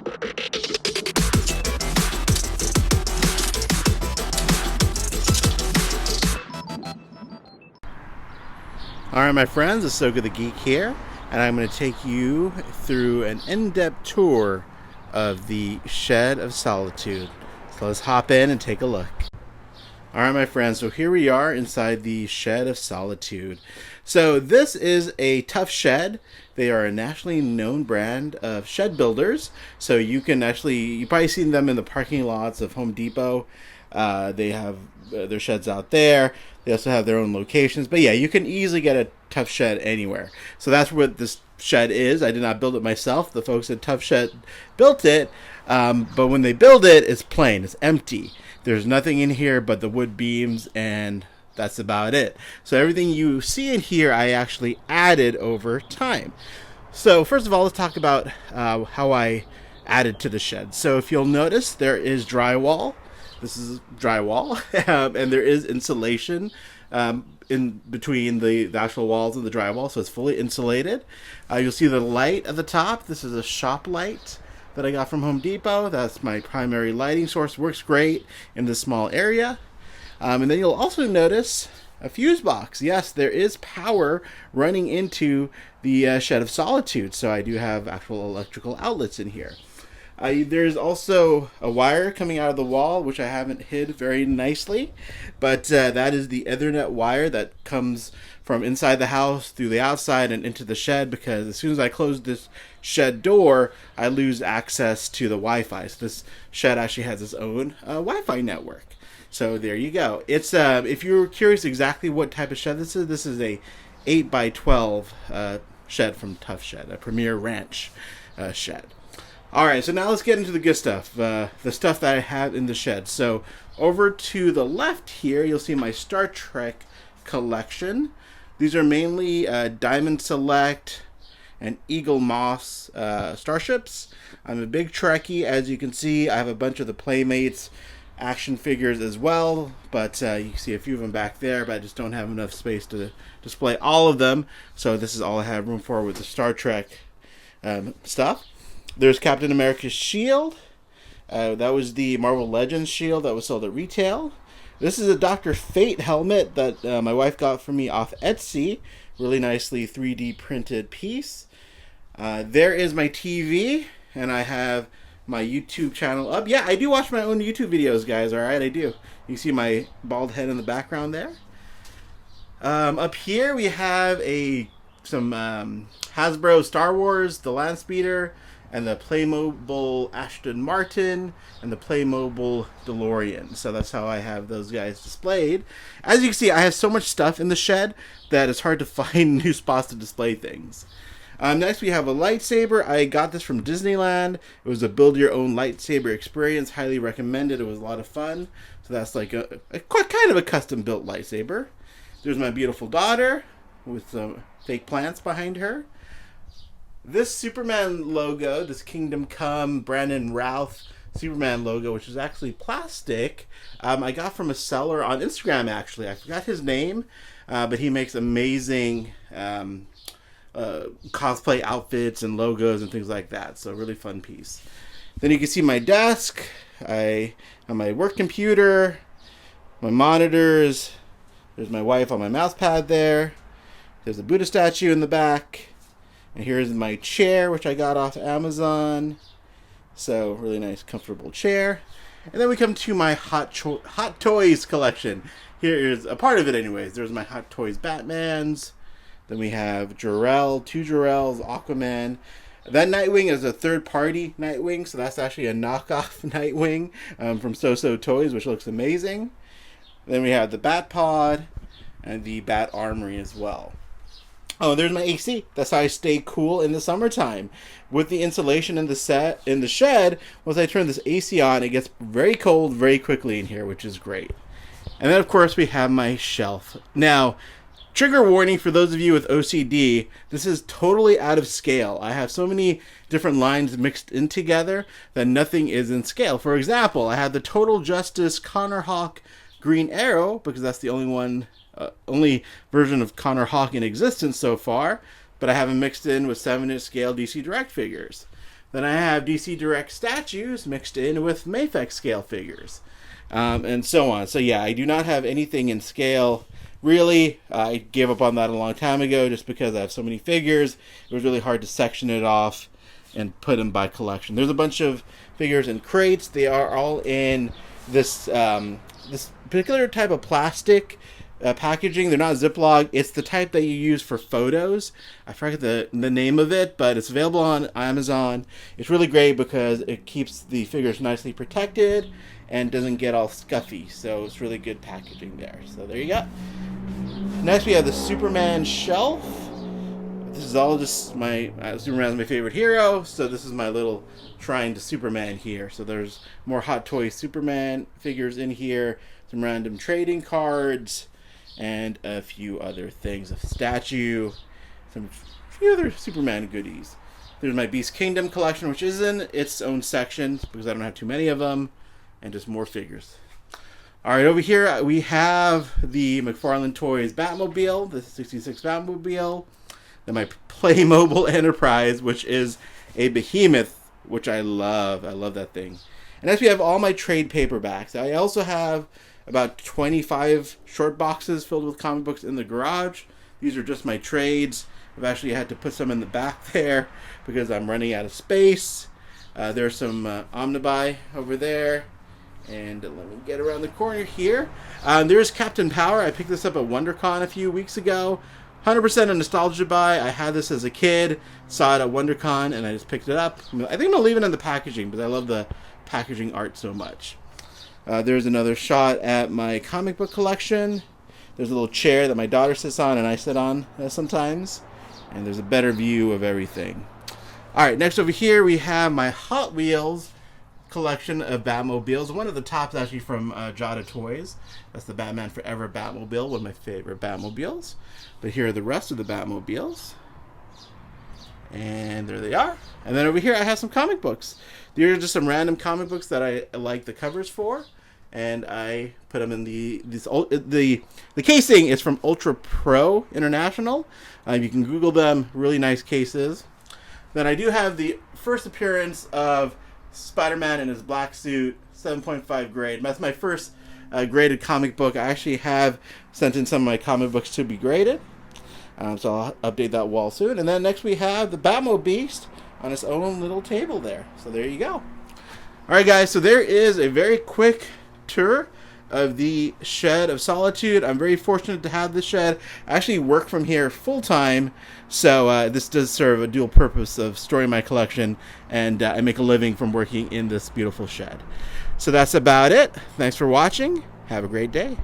Alright my friends, it's Soka the Geek here, and I'm going to take you through an in-depth tour of the Shed of Solitude. So let's hop in and take a look. Alright my friends, so here we are inside the Shed of Solitude. So this is a Tuff Shed. They are a nationally known brand of shed builders. So you've probably seen them in the parking lots of Home Depot. They have their sheds out there. They also have their own locations. But yeah, you can easily get a Tuff Shed anywhere. So that's what this shed is. I did not build it myself. The folks at Tuff Shed built it. But when they build it, it's plain. It's empty. There's nothing in here but the wood beams, and that's about it. So everything you see in here, I actually added over time. So first of all, let's talk about how I added to the shed. So if you'll notice, there is drywall. This is drywall, and there is insulation in between the actual walls of the drywall, so it's fully insulated. You'll see the light at the top. This is a shop light that I got from Home Depot. That's my primary lighting source. Works great in this small area. And then you'll also notice a fuse box. Yes, there is power running into the Shed of Solitude, so I do have actual electrical outlets in here. There's also a wire coming out of the wall, which I haven't hid very nicely, but that is the Ethernet wire that comes from inside the house through the outside and into the shed, because as soon as I close this shed door, I lose access to the Wi-Fi. So this shed actually has its own Wi-Fi network. So there you go. It's if you're curious exactly what type of shed this is a 8x12 shed from Tuff Shed, a Premier Ranch shed. Alright, so now let's get into the good stuff, the stuff that I have in the shed. So over to the left here, you'll see my Star Trek collection. These are mainly Diamond Select and Eagle Moss starships. I'm a big Trekkie, as you can see. I have a bunch of the Playmates action figures as well, but you can see a few of them back there, but I just don't have enough space to display all of them. So this is all I have room for with the Star Trek stuff. There's Captain America's shield. That was the Marvel Legends shield that was sold at retail. This is a Dr. Fate helmet that my wife got for me off Etsy. Really nicely 3D printed piece. There is my TV, and I have my YouTube channel up. Yeah, I do watch my own YouTube videos, guys. Alright, I do. You see my bald head in the background there. Up here we have some Hasbro Star Wars, the Land Speeder, and the Playmobil Aston Martin, and the Playmobil DeLorean. So that's how I have those guys displayed. As you can see, I have so much stuff in the shed that it's hard to find new spots to display things. Next we have a lightsaber. I got this from Disneyland. It was a build your own lightsaber experience. Highly recommended. It was a lot of fun. So that's like a kind of a custom built lightsaber. There's my beautiful daughter with some fake plants behind her. This Superman logo, this Kingdom Come Brandon Routh Superman logo, which is actually plastic, I got from a seller on Instagram, actually. I forgot his name, but he makes amazing cosplay outfits and logos and things like that. So really fun piece. Then you can see my desk. I have my work computer, my monitors. There's my wife on my mouse pad there. There's a Buddha statue in the back. And here's my chair, which I got off Amazon. So, really nice, comfortable chair. And then we come to my Hot Toys collection. Here is a part of it anyways. There's my Hot Toys Batmans. Then we have Jor-El, two Jor-Els, Aquaman. That Nightwing is a third-party Nightwing, so that's actually a knockoff Nightwing from So Toys, which looks amazing. Then we have the Bat Pod and the Bat Armory as well. Oh, there's my AC. That's how I stay cool in the summertime. With the insulation in the shed, once I turn this AC on, it gets very cold very quickly in here, which is great. And then, of course, we have my shelf. Now, trigger warning for those of you with OCD, this is totally out of scale. I have so many different lines mixed in together that nothing is in scale. For example, I have the Total Justice Connor Hawk Green Arrow, because that's the only version of Connor Hawk in existence so far, but I have them mixed in with 7-inch scale DC Direct figures. Then I have DC Direct statues mixed in with Mafex scale figures, and so on. So yeah, I do not have anything in scale. Really, I gave up on that a long time ago just because I have so many figures. It was really hard to section it off and put them by collection. There's a bunch of figures in crates. They are all in this this particular type of plastic packaging. They're not Ziploc. It's the type that you use for photos. I forget the name of it, but it's available on Amazon. It's really great because it keeps the figures nicely protected and doesn't get all scuffy. So it's really good packaging there. So there you go. Next we have the Superman shelf. This is all just my Superman's my favorite hero, so this is my little shrine to Superman here. So there's more Hot Toys Superman figures in here, some random trading cards, and a few other things, a statue, a few other Superman goodies. There's my Beast Kingdom collection, which is in its own section because I don't have too many of them, and just more figures. All right, over here we have the Mcfarland Toys Batmobile, the 66 Batmobile. Then my Playmobil Enterprise, which is a behemoth, which I love. I love that thing. And next we have all my trade paperbacks. I also have about 25 short boxes filled with comic books in the garage. These are just my trades. I've actually had to put some in the back there because I'm running out of space. There's some Omnibuy over there. And let me get around the corner here. There's Captain Power. I picked this up at WonderCon a few weeks ago. 100% a nostalgia buy. I had this as a kid, saw it at WonderCon, and I just picked it up. I think I'm going to leave it in the packaging because I love the packaging art so much. There's another shot at my comic book collection. There's a little chair that my daughter sits on and I sit on sometimes. And there's a better view of everything. Alright, next over here we have my Hot Wheels collection of Batmobiles. One of the tops actually from Jada Toys. That's the Batman Forever Batmobile, one of my favorite Batmobiles. But here are the rest of the Batmobiles. And there they are. And then over here I have some comic books. These are just some random comic books that I like the covers for. And I put them in the casing is from Ultra Pro International. You can Google them. Really nice cases. Then I do have the first appearance of Spider-Man in his black suit, 7.5 grade. That's my first graded comic book. I actually have sent in some of my comic books to be graded. So I'll update that wall soon. And then next we have the Batmobile on its own little table there. So there you go. Alright guys, so there is a very quick tour of the Shed of Solitude. I'm very fortunate to have this shed. I actually work from here full-time, so this does serve a dual purpose of storing my collection, and I make a living from working in this beautiful shed. So that's about it. Thanks for watching. Have a great day.